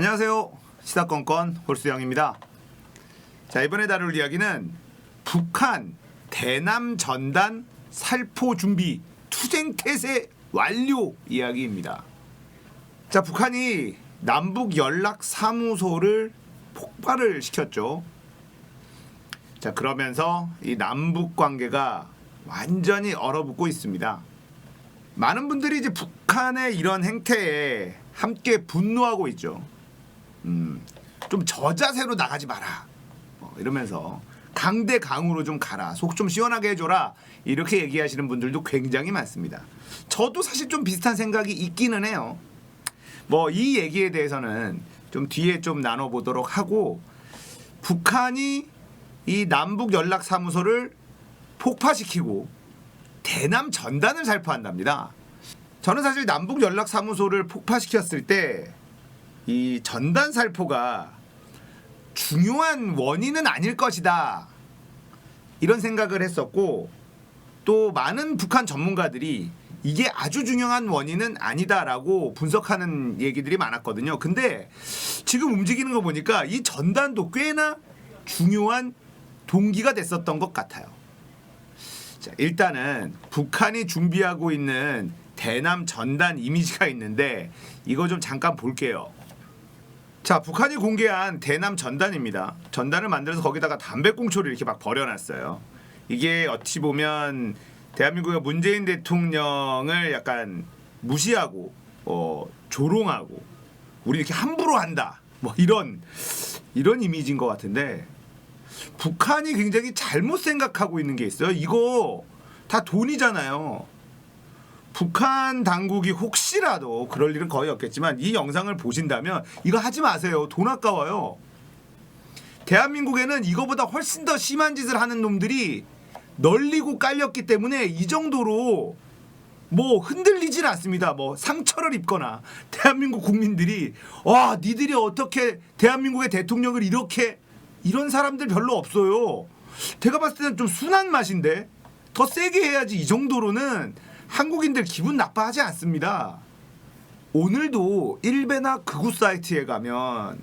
안녕하세요. 시사건건 홀수영입니다. 자, 이번에 다룰 이야기는 북한 대남 전단 살포 준비 투쟁태세 완료 이야기입니다. 자, 북한이 남북 연락 사무소를 폭발을 시켰죠. 자, 그러면서 이 남북 관계가 완전히 얼어붙고 있습니다. 많은 분들이 이제 북한의 이런 행태에 함께 분노하고 있죠. 좀 저자세로 나가지 마라. 이러면서 강대강으로 좀 가라. 속 좀 시원하게 해줘라. 이렇게 얘기하시는 분들도 굉장히 많습니다. 저도 사실 좀 비슷한 생각이 있기는 해요. 이 얘기에 대해서는 좀 뒤에 좀 나눠보도록 하고, 북한이 이 남북 연락사무소를 폭파시키고 대남 전단을 살포한답니다. 저는 사실 남북 연락사무소를 폭파시켰을 때 이 전단 살포가 중요한 원인은 아닐 것이다, 이런 생각을 했었고, 또 많은 북한 전문가들이 이게 아주 중요한 원인은 아니다라고 분석하는 얘기들이 많았거든요. 근데 지금 움직이는 거 보니까 이 전단도 꽤나 중요한 동기가 됐었던 것 같아요. 자, 일단은 북한이 준비하고 있는 대남 전단 이미지가 있는데 이거 좀 잠깐 볼게요. 자, 북한이 공개한 대남 전단입니다. 전단을 만들어서 거기다가 담배꽁초를 이렇게 막 버려놨어요. 이게 어찌 보면 대한민국의 문재인 대통령을 약간 무시하고 조롱하고 우리 이렇게 함부로 한다, 이런 이미지인 것 같은데, 북한이 굉장히 잘못 생각하고 있는 게 있어요. 이거 다 돈이잖아요. 북한 당국이 혹시라도, 그럴 일은 거의 없겠지만, 이 영상을 보신다면 이거 하지 마세요. 돈 아까워요. 대한민국에는 이거보다 훨씬 더 심한 짓을 하는 놈들이 널리고 깔렸기 때문에 이 정도로 흔들리질 않습니다. 상처를 입거나 대한민국 국민들이 니들이 어떻게 대한민국의 대통령을 이렇게, 이런 사람들 별로 없어요. 제가 봤을 때는 좀 순한 맛인데 더 세게 해야지. 이 정도로는 한국인들 기분 나빠하지 않습니다. 오늘도 일베나 극우 사이트에 가면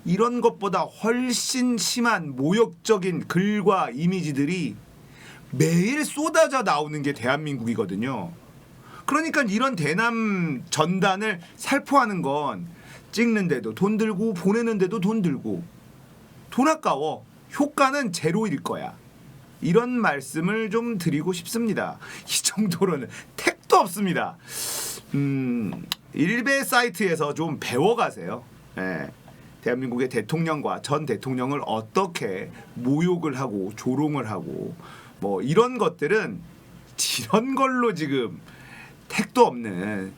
이런 것보다 훨씬 심한 모욕적인 글과 이미지들이 매일 쏟아져 나오는 게 대한민국이거든요. 그러니까 이런 대남 전단을 살포하는 건 찍는데도 돈 들고 보내는데도 돈 들고 돈 아까워. 효과는 제로일 거야. 이런 말씀을 좀 드리고 싶습니다. 이 정도로는 택도 없습니다. 일베 사이트에서 좀 배워가세요. 대한민국의 대통령과 전 대통령을 어떻게 모욕을 하고 조롱을 하고 이런 것들은 이런 걸로 지금 택도 없는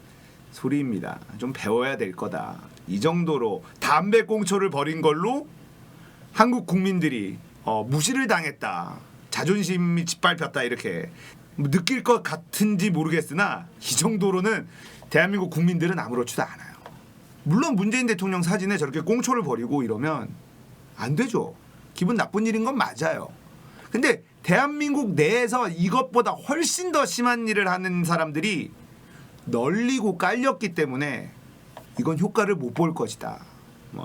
소리입니다. 좀 배워야 될 거다. 이 정도로 담배꽁초를 버린 걸로 한국 국민들이 무시를 당했다, 자존심이 짓밟혔다, 이렇게 느낄 것 같은지 모르겠으나 이 정도로는 대한민국 국민들은 아무렇지도 않아요. 물론 문재인 대통령 사진에 저렇게 꽁초를 버리고 이러면 안 되죠. 기분 나쁜 일인 건 맞아요. 근데 대한민국 내에서 이것보다 훨씬 더 심한 일을 하는 사람들이 널리고 깔렸기 때문에 이건 효과를 못 볼 것이다.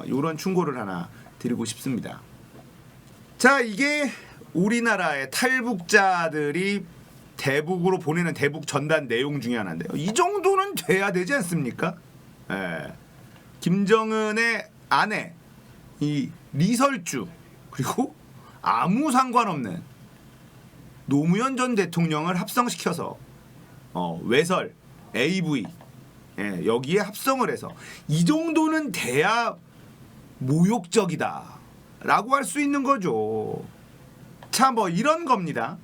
이런 충고를 하나 드리고 싶습니다. 자, 이게 우리나라의 탈북자들이 대북으로 보내는 대북 전단 내용 중에 하나인데요. 이 정도는 돼야 되지 않습니까? 김정은의 아내 이 리설주, 그리고 아무 상관없는 노무현 전 대통령을 합성시켜서 외설, AV 여기에 합성을 해서 이 정도는 돼야 모욕적이다 라고 할 수 있는 거죠. 자, 이런 겁니다.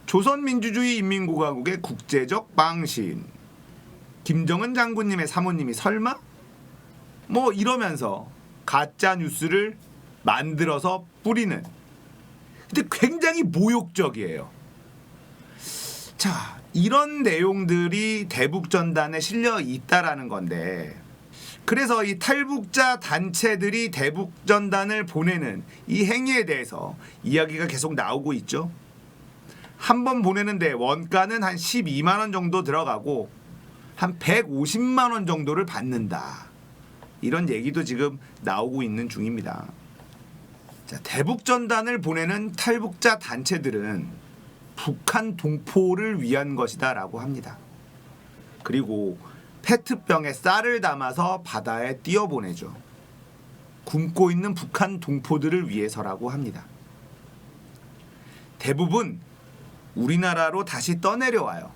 조선민주주의 인민공화국의 국제적 망신, 김정은 장군님의 사모님이 설마? 이러면서 가짜 뉴스를 만들어서 뿌리는, 근데 굉장히 모욕적이에요. 자, 이런 내용들이 대북전단에 실려 있다라는 건데, 그래서 이 탈북자 단체들이 대북전단을 보내는 이 행위에 대해서 이야기가 계속 나오고 있죠. 한 번 보내는데 원가는 한 12만 원 정도 들어가고 한 150만 원 정도를 받는다. 이런 얘기도 지금 나오고 있는 중입니다. 자, 대북전단을 보내는 탈북자 단체들은 북한 동포를 위한 것이다 라고 합니다. 그리고 페트병에 쌀을 담아서 바다에 띄어보내죠. 굶고 있는 북한 동포들을 위해서라고 합니다. 대부분 우리나라로 다시 떠내려와요.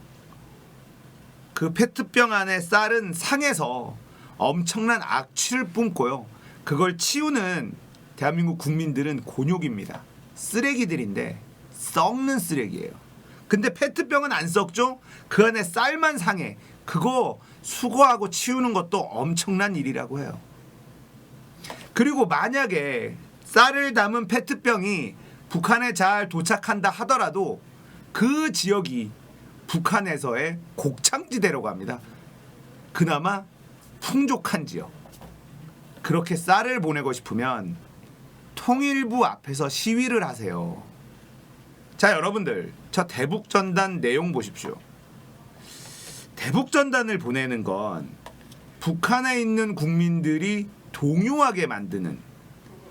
그 페트병 안에 쌀은 상해서 엄청난 악취를 뿜고요. 그걸 치우는 대한민국 국민들은 곤욕입니다. 쓰레기들인데 썩는 쓰레기예요. 근데 페트병은 안 썩죠? 그 안에 쌀만 상해. 그거 수거하고 치우는 것도 엄청난 일이라고 해요. 그리고 만약에 쌀을 담은 페트병이 북한에 잘 도착한다 하더라도 그 지역이 북한에서의 곡창지대라고 합니다. 그나마 풍족한 지역. 그렇게 쌀을 보내고 싶으면 통일부 앞에서 시위를 하세요. 자, 여러분들, 저 대북전단 내용 보십시오. 대북전단을 보내는 건 북한에 있는 국민들이 동요하게 만드는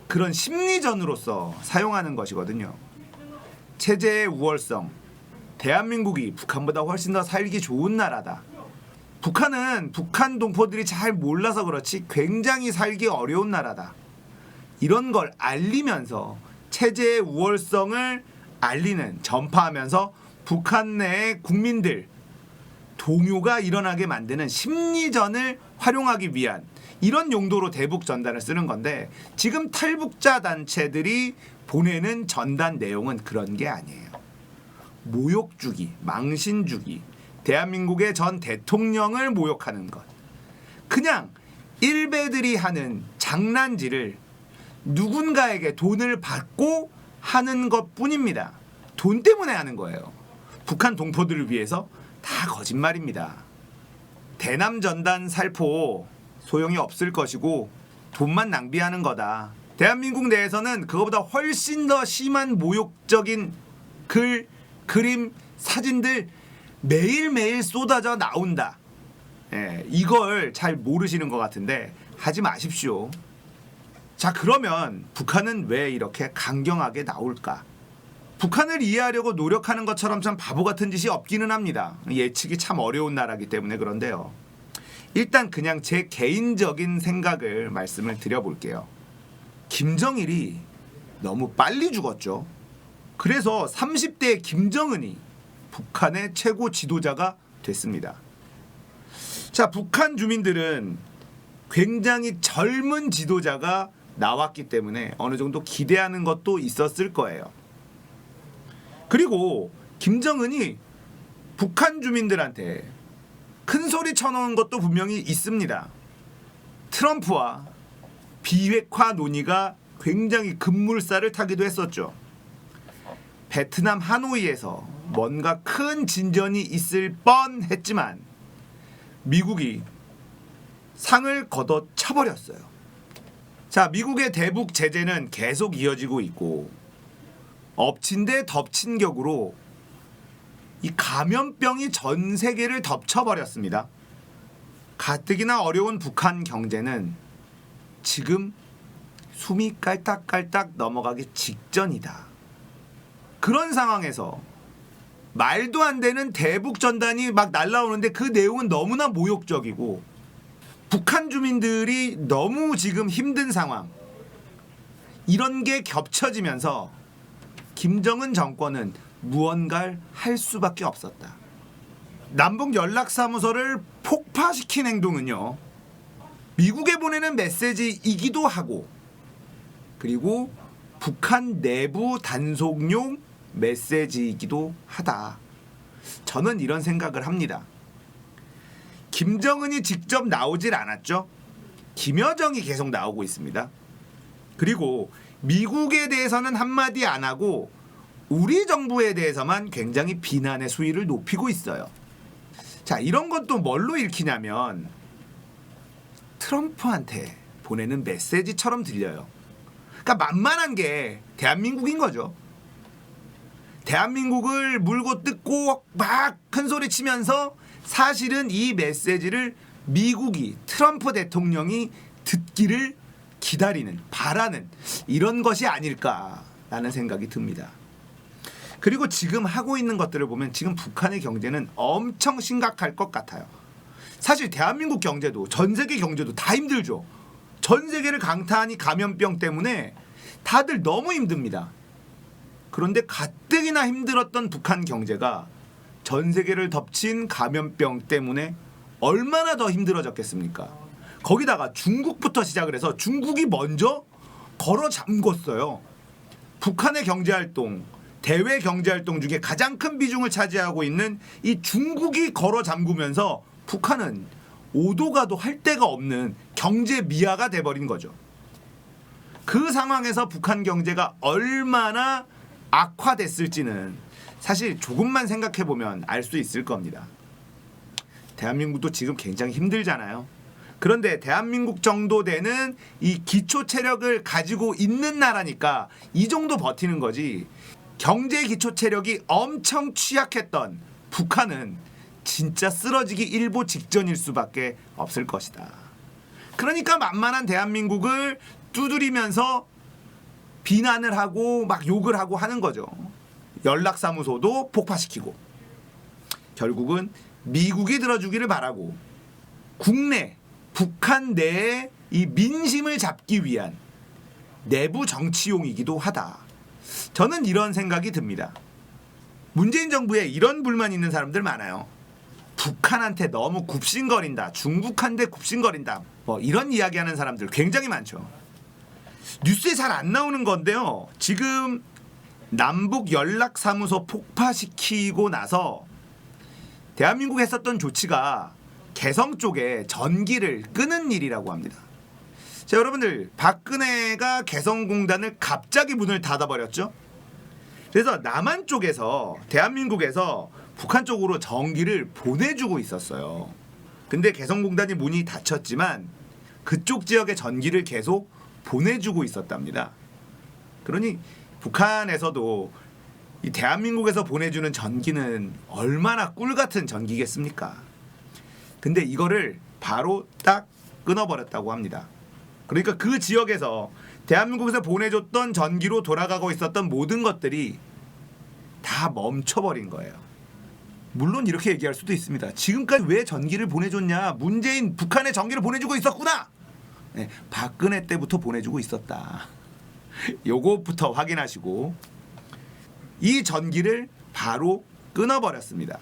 그런 심리전으로서 사용하는 것이거든요. 체제의 우월성, 대한민국이 북한보다 훨씬 더 살기 좋은 나라다. 북한은 북한 동포들이 잘 몰라서 그렇지 굉장히 살기 어려운 나라다. 이런 걸 알리면서 체제의 우월성을 알리는, 전파하면서 북한 내의 국민들 동요가 일어나게 만드는 심리전을 활용하기 위한 이런 용도로 대북 전단을 쓰는 건데, 지금 탈북자 단체들이 보내는 전단 내용은 그런 게 아니에요. 모욕 주기, 망신 주기, 대한민국의 전 대통령을 모욕하는 것. 그냥 일베들이 하는 장난질을 누군가에게 돈을 받고 하는 것뿐입니다. 돈 때문에 하는 거예요. 북한 동포들을 위해서. 다 거짓말입니다. 대남 전단 살포 소용이 없을 것이고 돈만 낭비하는 거다. 대한민국 내에서는 그거보다 훨씬 더 심한 모욕적인 글, 그림, 사진들 매일매일 쏟아져 나온다. 이걸 잘 모르시는 것 같은데 하지 마십시오. 자, 그러면 북한은 왜 이렇게 강경하게 나올까? 북한을 이해하려고 노력하는 것처럼 참 바보 같은 짓이 없기는 합니다. 예측이 참 어려운 나라이기 때문에 그런데요. 일단 그냥 제 개인적인 생각을 말씀을 드려볼게요. 김정일이 너무 빨리 죽었죠. 그래서 30대 김정은이 북한의 최고 지도자가 됐습니다. 자, 북한 주민들은 굉장히 젊은 지도자가 나왔기 때문에 어느 정도 기대하는 것도 있었을 거예요. 그리고 김정은이 북한 주민들한테 큰 소리 쳐놓은 것도 분명히 있습니다. 트럼프와 비핵화 논의가 굉장히 급물살을 타기도 했었죠. 베트남 하노이에서 뭔가 큰 진전이 있을 뻔했지만 미국이 상을 걷어차버렸어요. 자, 미국의 대북 제재는 계속 이어지고 있고 엎친 데 덮친 격으로 이 감염병이 전 세계를 덮쳐버렸습니다. 가뜩이나 어려운 북한 경제는 지금 숨이 깔딱깔딱 넘어가기 직전이다. 그런 상황에서 말도 안 되는 대북 전단이 막 날라오는데 그 내용은 너무나 모욕적이고 북한 주민들이 너무 지금 힘든 상황, 이런 게 겹쳐지면서 김정은 정권은 무언가를 할 수밖에 없었다. 남북 연락사무소를 폭파시킨 행동은요, 미국에 보내는 메시지이기도 하고 그리고 북한 내부 단속용 메시지이기도 하다. 저는 이런 생각을 합니다. 김정은이 직접 나오질 않았죠. 김여정이 계속 나오고 있습니다. 그리고 미국에 대해서는 한마디 안 하고 우리 정부에 대해서만 굉장히 비난의 수위를 높이고 있어요. 자, 이런 것도 뭘로 읽히냐면 트럼프한테 보내는 메시지처럼 들려요. 그러니까 만만한 게 대한민국인 거죠. 대한민국을 물고 뜯고 막 큰 소리 치면서 사실은 이 메시지를 미국이, 트럼프 대통령이 듣기를 기다리는, 바라는 이런 것이 아닐까라는 생각이 듭니다. 그리고 지금 하고 있는 것들을 보면 지금 북한의 경제는 엄청 심각할 것 같아요. 사실 대한민국 경제도 전 세계 경제도 다 힘들죠. 전 세계를 강타한 이 감염병 때문에 다들 너무 힘듭니다. 그런데 가뜩이나 힘들었던 북한 경제가 전 세계를 덮친 감염병 때문에 얼마나 더 힘들어졌겠습니까? 거기다가 중국부터 시작을 해서 중국이 먼저 걸어 잠궜어요. 북한의 경제활동, 대외 경제활동 중에 가장 큰 비중을 차지하고 있는 이 중국이 걸어 잠그면서 북한은 오도 가도 할 데가 없는 경제 미아가 돼버린 거죠. 그 상황에서 북한 경제가 얼마나 악화됐을지는 사실 조금만 생각해보면 알 수 있을 겁니다. 대한민국도 지금 굉장히 힘들잖아요. 그런데 대한민국 정도 되는 이 기초 체력을 가지고 있는 나라니까 이 정도 버티는 거지, 경제 기초 체력이 엄청 취약했던 북한은 진짜 쓰러지기 일보 직전일 수밖에 없을 것이다. 그러니까 만만한 대한민국을 두드리면서 비난을 하고 막 욕을 하고 하는 거죠. 연락사무소도 폭파시키고 결국은 미국이 들어주기를 바라고 국내 북한 내의 이 민심을 잡기 위한 내부 정치용이기도 하다. 저는 이런 생각이 듭니다. 문재인 정부에 이런 불만 있는 사람들 많아요. 북한한테 너무 굽신거린다, 중국한테 굽신거린다, 뭐 이런 이야기하는 사람들 굉장히 많죠. 뉴스에 잘 안 나오는 건데요. 지금 남북 연락사무소 폭파시키고 나서 대한민국에 했었던 조치가 개성 쪽에 전기를 끄는 일이라고 합니다. 자, 여러분들, 박근혜가 개성공단을 갑자기 문을 닫아버렸죠. 그래서 남한 쪽에서 대한민국에서 북한 쪽으로 전기를 보내주고 있었어요. 근데 개성공단이 문이 닫혔지만 그쪽 지역의 전기를 계속 보내주고 있었답니다. 그러니 북한에서도 이 대한민국에서 보내주는 전기는 얼마나 꿀같은 전기겠습니까? 근데 이거를 바로 딱 끊어버렸다고 합니다. 그러니까 그 지역에서 대한민국에서 보내줬던 전기로 돌아가고 있었던 모든 것들이 다 멈춰버린 거예요. 물론 이렇게 얘기할 수도 있습니다. 지금까지 왜 전기를 보내줬냐? 문재인 북한에 전기를 보내주고 있었구나. 네, 박근혜 때부터 보내주고 있었다. 요것부터 확인하시고 이 전기를 바로 끊어버렸습니다.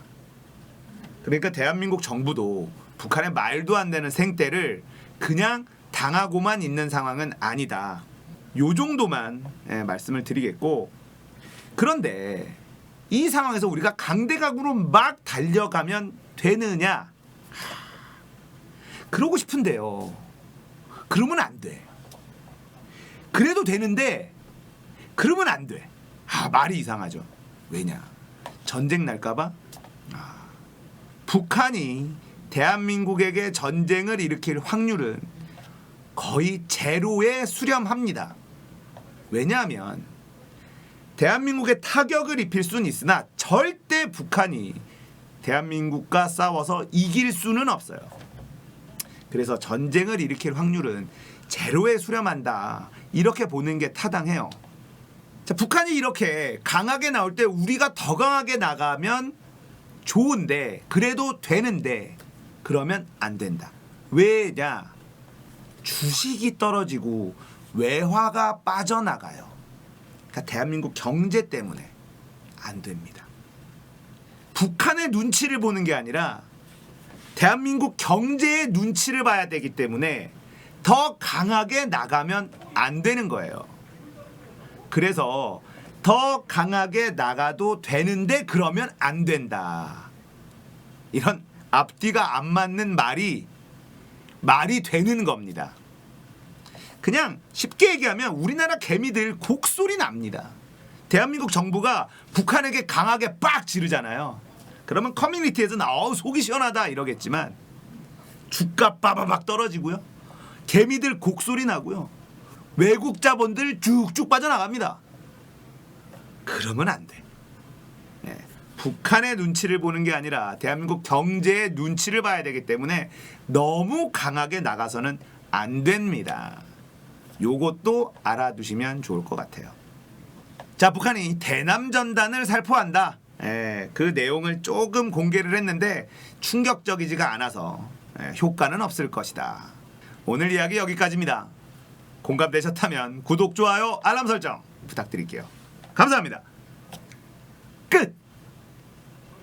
그러니까 대한민국 정부도 북한의 말도 안 되는 생떼를 그냥 당하고만 있는 상황은 아니다. 요 정도만 말씀을 드리겠고, 그런데 이 상황에서 우리가 강대강으로 막 달려가면 되느냐? 그러고 싶은데요. 그러면 안 돼. 그래도 되는데 그러면 안 돼. 말이 이상하죠. 왜냐? 전쟁 날까봐? 북한이 대한민국에게 전쟁을 일으킬 확률은 거의 제로에 수렴합니다. 왜냐하면 대한민국에 타격을 입힐 수는 있으나 절대 북한이 대한민국과 싸워서 이길 수는 없어요. 그래서 전쟁을 일으킬 확률은 제로에 수렴한다, 이렇게 보는 게 타당해요. 자, 북한이 이렇게 강하게 나올 때 우리가 더 강하게 나가면 좋은데, 그래도 되는데 그러면 안 된다. 왜냐? 주식이 떨어지고 외화가 빠져나가요. 그러니까 대한민국 경제 때문에 안 됩니다. 북한의 눈치를 보는 게 아니라 대한민국 경제의 눈치를 봐야 되기 때문에 더 강하게 나가면 안 되는 거예요. 그래서 더 강하게 나가도 되는데 그러면 안 된다. 이런 앞뒤가 안 맞는 말이 되는 겁니다. 그냥 쉽게 얘기하면 우리나라 개미들 곡소리 납니다. 대한민국 정부가 북한에게 강하게 빡 지르잖아요. 그러면 커뮤니티에서는 속이 시원하다 이러겠지만 주가 빠바박 떨어지고요. 개미들 곡소리 나고요. 외국 자본들 쭉쭉 빠져나갑니다. 그러면 안 돼. 네. 북한의 눈치를 보는 게 아니라 대한민국 경제의 눈치를 봐야 되기 때문에 너무 강하게 나가서는 안 됩니다. 요것도 알아두시면 좋을 것 같아요. 자, 북한이 대남 전단을 살포한다. 그 내용을 조금 공개를 했는데 충격적이지가 않아서 효과는 없을 것이다. 오늘 이야기 여기까지입니다. 공감되셨다면 구독, 좋아요, 알람 설정 부탁드릴게요. 감사합니다. 끝!